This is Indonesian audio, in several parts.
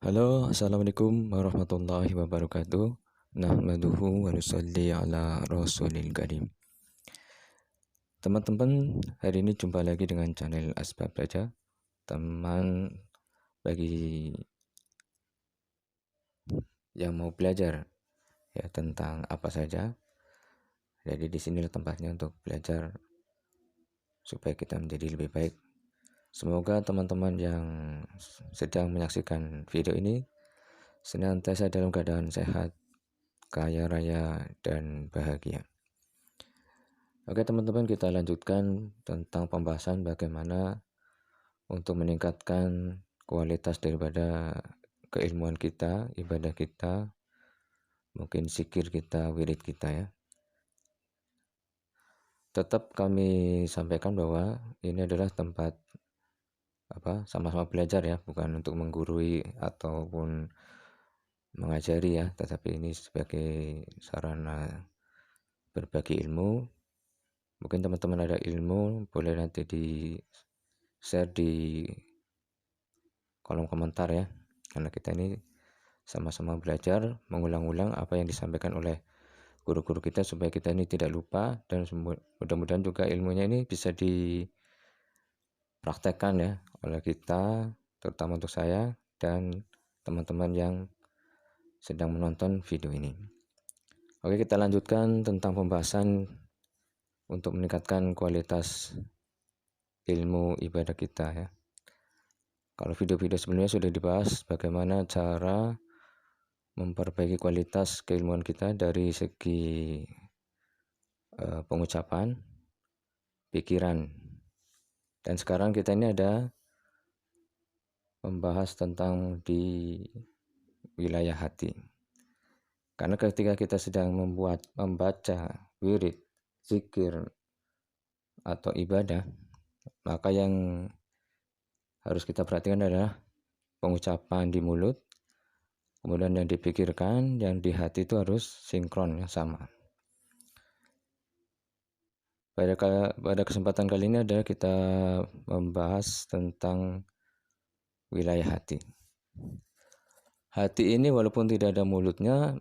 Halo, assalamualaikum warahmatullahi wabarakatuh. Nahmaduhu wa nusalli ala rasulil karim. Teman-teman, hari ini jumpa lagi dengan channel Asbab Baca. Teman bagi yang mau belajar ya tentang apa saja. Jadi di sini tempatnya untuk belajar supaya kita menjadi lebih baik. Semoga teman-teman yang sedang menyaksikan video ini senantiasa dalam keadaan sehat, kaya raya, dan bahagia. Oke teman-teman, kita lanjutkan tentang pembahasan bagaimana untuk meningkatkan kualitas daripada keilmuan kita, ibadah kita, mungkin zikir kita, wirid kita ya. Tetap kami sampaikan bahwa ini adalah tempat sama-sama belajar ya, bukan untuk menggurui ataupun mengajari ya, tetapi ini sebagai sarana berbagi ilmu. Mungkin teman-teman ada ilmu, boleh nanti di share di kolom komentar ya, karena kita ini sama-sama belajar mengulang-ulang apa yang disampaikan oleh guru-guru kita supaya kita ini tidak lupa, dan mudah-mudahan juga ilmunya ini bisa dipraktekkan ya oleh kita, terutama untuk saya dan teman-teman yang sedang menonton video ini. Oke, kita lanjutkan tentang pembahasan untuk meningkatkan kualitas ilmu ibadah kita ya. Kalau video-video sebelumnya sudah dibahas bagaimana cara memperbaiki kualitas keilmuan kita dari segi pengucapan, pikiran. Dan sekarang kita ini ada membahas tentang di wilayah hati. Karena ketika kita sedang membaca wirid, zikir, atau ibadah, maka yang harus kita perhatikan adalah pengucapan di mulut, kemudian yang dipikirkan, yang di hati itu harus sinkron ya, sama. Pada kesempatan kali ini adalah kita membahas tentang wilayah hati. Hati ini walaupun tidak ada mulutnya,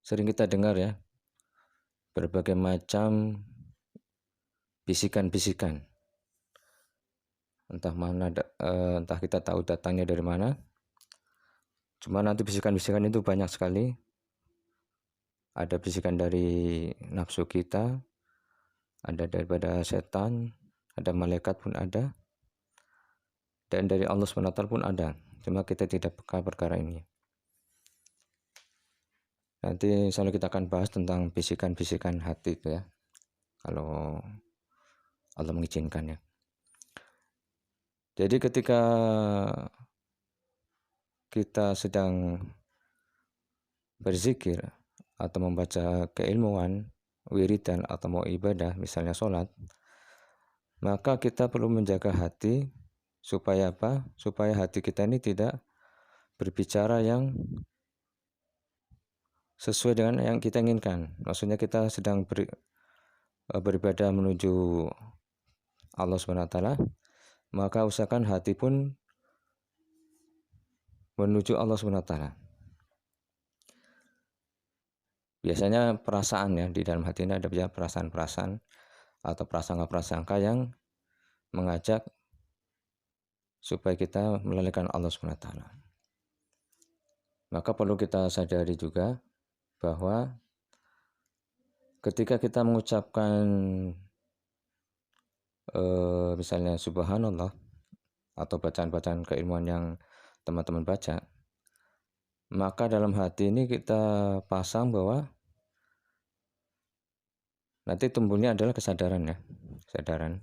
sering kita dengar ya, berbagai macam bisikan-bisikan. Entah kita tahu datangnya dari mana. Cuma nanti bisikan-bisikan itu banyak sekali. Ada bisikan dari nafsu kita, ada daripada setan, ada malaikat pun ada, dan dari Allah SWT pun ada. Cuma kita tidak peka perkara ini. Nanti selalu kita akan bahas tentang bisikan-bisikan hati itu ya, kalau Allah mengizinkan ya. Jadi ketika kita sedang berzikir atau membaca keilmuan, wiridan atau mau ibadah, misalnya sholat, maka kita perlu menjaga hati supaya apa? Supaya hati kita ini tidak berbicara yang sesuai dengan yang kita inginkan. Maksudnya kita sedang beribadah menuju Allah SWT, maka usahakan hati pun menuju Allah SWT. Biasanya perasaan ya, di dalam hati ini ada perasaan-perasaan atau prasangka-prasangka yang mengajak supaya kita melalaikan Allah SWT. Maka perlu kita sadari juga bahwa ketika kita mengucapkan misalnya subhanallah atau bacaan-bacaan keilmuan yang teman-teman baca, maka dalam hati ini kita pasang bahwa nanti tumbuhnya adalah kesadaran ya, kesadaran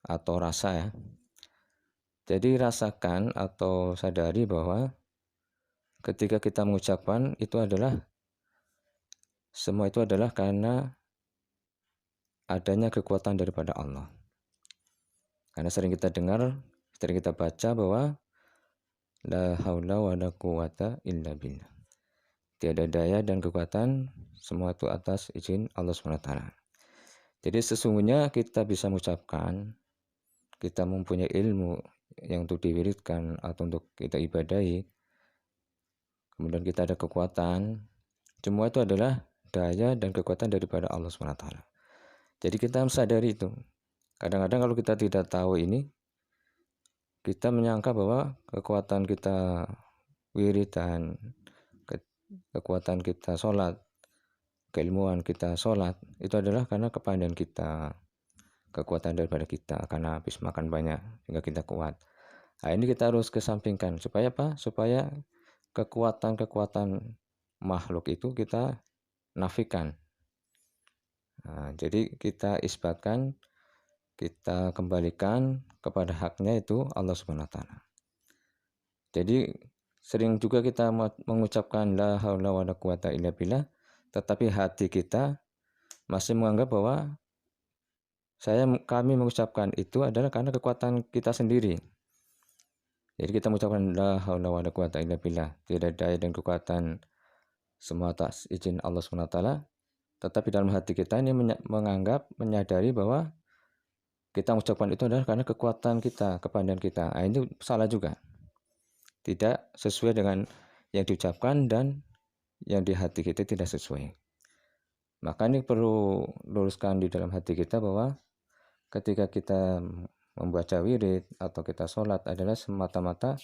atau rasa ya. Jadi rasakan atau sadari bahwa ketika kita mengucapkan itu adalah semua itu adalah karena adanya kekuatan daripada Allah. Karena sering kita dengar, sering kita baca bahwa la haula wa la quwata illa billah. Tiada daya dan kekuatan, semua itu atas izin Allah SWT. Jadi sesungguhnya kita bisa mengucapkan, kita mempunyai ilmu yang untuk diwiridkan atau untuk kita ibadahi, kemudian kita ada kekuatan, semua itu adalah daya dan kekuatan daripada Allah SWT. Jadi kita harus sadari itu. Kadang-kadang kalau kita tidak tahu ini, kita menyangka bahwa kekuatan kita wiridan, kekuatan kita sholat, keilmuan kita sholat, itu adalah karena kepandaian kita, kekuatan daripada kita, karena habis makan banyak sehingga kita kuat. Nah, ini kita harus kesampingkan. Supaya apa? Supaya kekuatan-kekuatan makhluk itu kita nafikan. Nah, jadi kita isbatkan, kita kembalikan kepada haknya itu Allah Subhanahu wa taala. Jadi sering juga kita mengucapkan la haula wala quwata illa billah, tetapi hati kita masih menganggap bahwa kami mengucapkan itu adalah karena kekuatan kita sendiri. Jadi kita mengucapkan la haula wala quwata illa billah, tidak ada daya dan kekuatan semua atas izin Allah Subhanahu wa taala, tetapi dalam hati kita ini menyadari bahwa kita mengucapkan itu adalah karena kekuatan kita, kepandaian kita. Nah, ini salah juga. Tidak sesuai dengan yang diucapkan dan yang di hati kita tidak sesuai. Maka ini perlu luruskan di dalam hati kita bahwa ketika kita membaca wirid atau kita sholat adalah semata-mata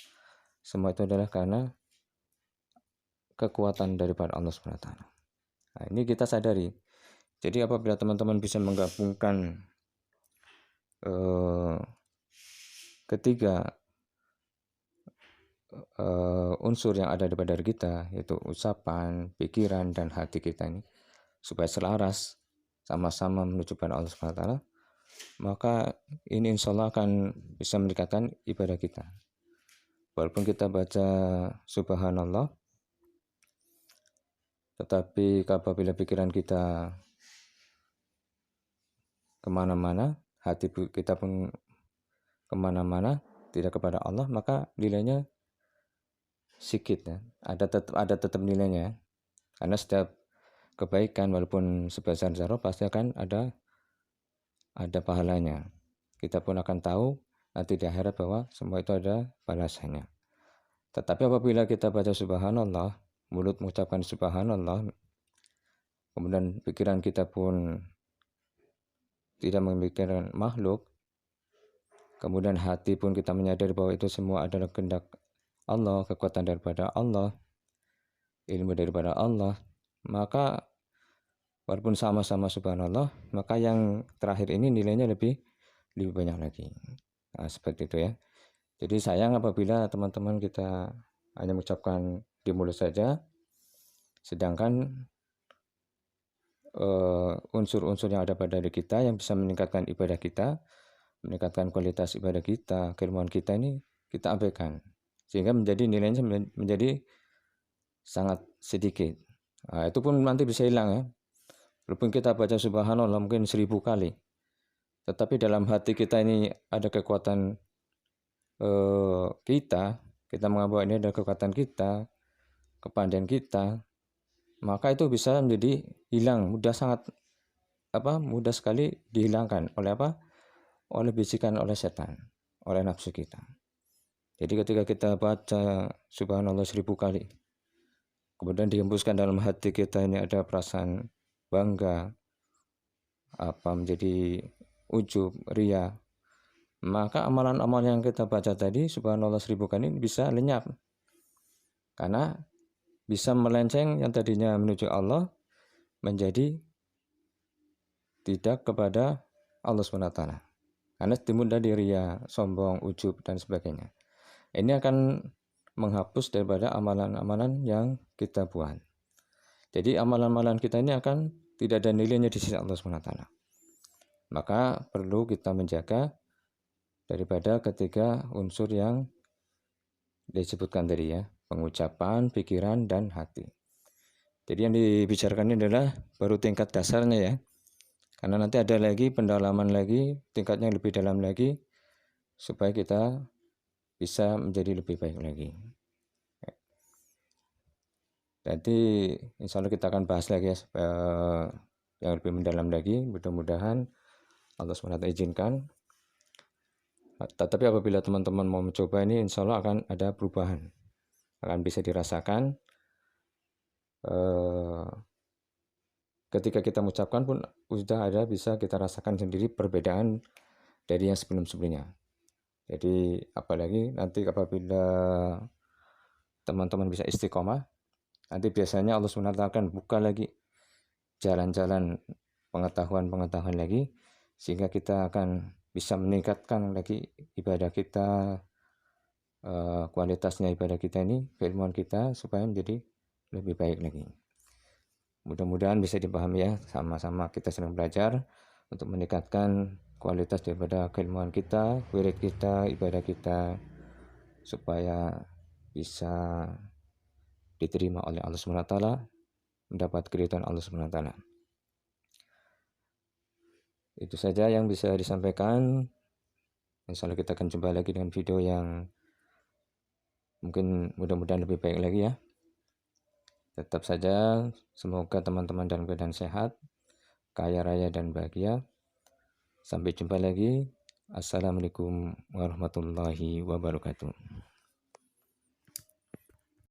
semua itu adalah karena kekuatan daripada Allah SWT. Nah, ini kita sadari. Jadi apabila teman-teman bisa menggabungkan ketiga unsur yang ada pada diri kita, yaitu ucapan, pikiran, dan hati kita ini, supaya selaras sama-sama menuju pada Allah SWT, maka ini insya Allah akan bisa meningkatkan ibadah kita. Walaupun kita baca subhanallah, tetapi apabila pikiran kita kemana-mana, hati kita pun kemana-mana, tidak kepada Allah, maka nilainya sedikit ya. Ada tetap nilainya. Karena setiap kebaikan walaupun sebesar zarah pasti akan ada pahalanya. Kita pun akan tahu nanti di akhirat bahwa semua itu ada balasannya. Tetapi apabila kita baca subhanallah, mulut mengucapkan subhanallah, kemudian pikiran kita pun tidak memikirkan makhluk, kemudian hati pun kita menyadari bahwa itu semua adalah kehendak Allah, kekuatan daripada Allah, ilmu daripada Allah, maka walaupun sama-sama subhanallah, maka yang terakhir ini nilainya lebih banyak lagi. Nah, seperti itu ya. Jadi sayang apabila teman-teman kita hanya mengucapkan di mulut saja, sedangkan unsur-unsur yang ada pada diri kita yang bisa meningkatkan ibadah kita, meningkatkan kualitas ibadah kita, keilmuan kita ini kita abaikan, sehingga nilainya menjadi sangat sedikit. Nah, itu pun nanti bisa hilang ya. Walaupun kita baca subhanallah mungkin 1000 kali, tetapi dalam hati kita ini ada kekuatan kita menganggap ini ada kekuatan kita, kepandaian kita, maka itu bisa menjadi hilang, mudah sekali dihilangkan oleh apa? Oleh bisikan oleh setan, oleh nafsu kita. Jadi ketika kita baca subhanallah 1000 kali, kemudian dihembuskan dalam hati kita ini ada perasaan bangga, menjadi ujub, ria, maka amalan-amalan yang kita baca tadi subhanallah 1000 kali ini bisa lenyap, karena bisa melenceng yang tadinya menuju Allah menjadi tidak kepada Allah SWT, karena timbul dari ria, sombong, ujub, dan sebagainya. Ini akan menghapus daripada amalan-amalan yang kita buat. Jadi amalan-amalan kita ini akan tidak ada nilainya di sisi Allah SWT. Maka perlu kita menjaga daripada ketiga unsur yang disebutkan tadi ya, pengucapan, pikiran, dan hati. Jadi yang dibicarakan ini adalah baru tingkat dasarnya ya, karena nanti ada lagi pendalaman lagi, tingkatnya lebih dalam lagi, supaya kita bisa menjadi lebih baik lagi. Nanti insya Allah kita akan bahas lagi ya, yang lebih mendalam lagi. Mudah-mudahan Allah SWT izinkan. Tetapi apabila teman-teman mau mencoba ini, insya Allah akan ada perubahan, akan bisa dirasakan. Ketika kita mengucapkan pun sudah ada, bisa kita rasakan sendiri perbedaan dari yang sebelum-sebelumnya. Jadi apalagi nanti apabila teman-teman bisa istiqomah, nanti biasanya Allah SWT akan buka lagi jalan-jalan pengetahuan lagi, sehingga kita akan bisa meningkatkan lagi ibadah kita, kualitasnya ibadah kita ini, keilmuan kita, supaya menjadi lebih baik lagi. Mudah-mudahan bisa dipahami ya, sama-sama kita sedang belajar untuk meningkatkan kualitas daripada keilmuan kita, wirid kita, ibadah kita, supaya bisa diterima oleh Allah SWT, mendapat keridhaan Allah SWT. Itu saja yang bisa disampaikan. Insya Allah kita akan jumpa lagi dengan video yang mungkin mudah-mudahan lebih baik lagi ya. Tetap saja semoga teman-teman dalam keadaan sehat, kaya raya dan bahagia. Sampai jumpa lagi. Assalamualaikum warahmatullahi wabarakatuh.